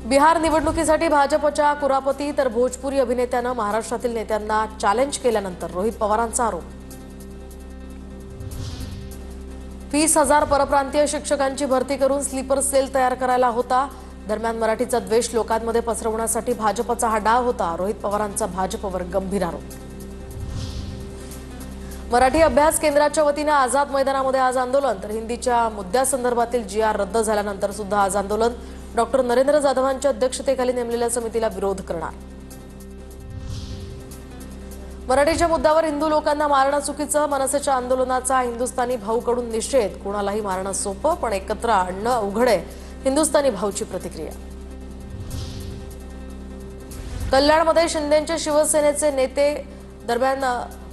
बिहार निवडणुकीसाठी भाजपच्या कुरापती तर भोजपुरी अभिनेत्यानं महाराष्ट्रातील नेत्यांना चॅलेंज केल्यानंतर रोहित पवारांचा आरोप। 20,000 परप्रांतीय शिक्षकांची भरती करून स्लीपर सेल तयार करायला होता। दरम्यान मराठीचा द्वेष लोकांमध्ये पसरवण्यासाठी भाजपचा हा डाव होता। रोहित पवारांचा भाजपवर गंभीर आरोप। मराठी अभ्यास केंद्राच्या वतीने आझाद मैदानामध्ये आज आंदोलन तर हिंदीच्या मुद्द्यासंदर्भातील जीआर रद्द झाल्यानंतर सुद्धा आज आंदोलन। डॉक्टर नरेंद्र जाधवांच्या अध्यक्षतेखाली नेमलेल्या समितीला विरोध करणार। मराठीच्या मुद्द्यावर हिंदू लोकांना मारणं चुकीचं, मनसेच्या आंदोलनाचा हिंदुस्थानी भाऊकडून निषेध। कोणालाही मारणं सोपं पण एकत्र आणणं अवघड आहे, हिंदुस्थानी भाऊची प्रतिक्रिया। कल्याणमध्ये शिंदेंचे शिवसेनेचे नेते दरम्यान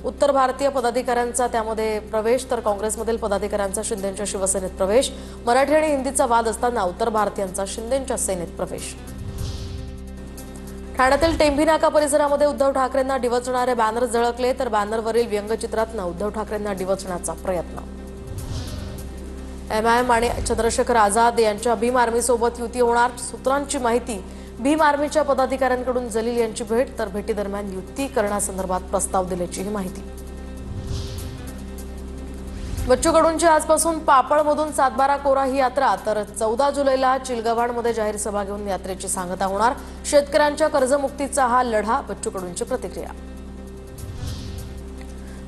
उत्तर भारतीय पदाधिकाऱ्यांचा त्यामध्ये प्रवेश तर काँग्रेसमधील पदाधिकाऱ्यांचा शिंदेंच्या शिवसेनेत प्रवेश। मराठी आणि हिंदीचा वाद असताना उत्तर भारतीयांचा शिंदेंच्या सेनेत प्रवेश। ठाण्यातील टेंभी नाका परिसरामध्ये उद्धव ठाकरेंना डिवचणारे बॅनर झळकले तर बॅनरवरील व्यंगचित्रातनं उद्धव ठाकरेंना डिवचण्याचा प्रयत्न। एमआयएम आणि चंद्रशेखर आझाद यांच्या भीम आर्मीसोबत युती होणार, सूत्रांची माहिती। भीम आर्मीच्या पदाधिकाऱ्यांकडून जलील यांची भेट तर भेटीदरम्यान युती करण्यासंदर्भात प्रस्ताव दिल्याची माहिती। बच्चू कडूंची आजपासून पापळमधून सातबारा कोरा ही यात्रा तर 14 जुलैला चिलगव्हाणमध्ये जाहीर सभा घेऊन यात्रेची सांगता होणार। शेतकऱ्यांच्या कर्जमुक्तीचा हा लढा, बच्चू कडूंची प्रतिक्रिया।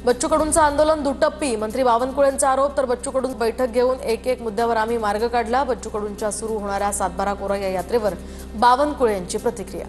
बच्चू कडूंचं आंदोलन दुटप्पी, मंत्री बावनकुळेंचा आरोप तर बच्चू कडून बैठक घेऊन एक मुद्द्यावर आम्ही मार्ग काढला। बच्चू कडूंच्या सुरू होणाऱ्या सातबारा कोरा या यात्रेवर बावनकुळे यांची प्रतिक्रिया।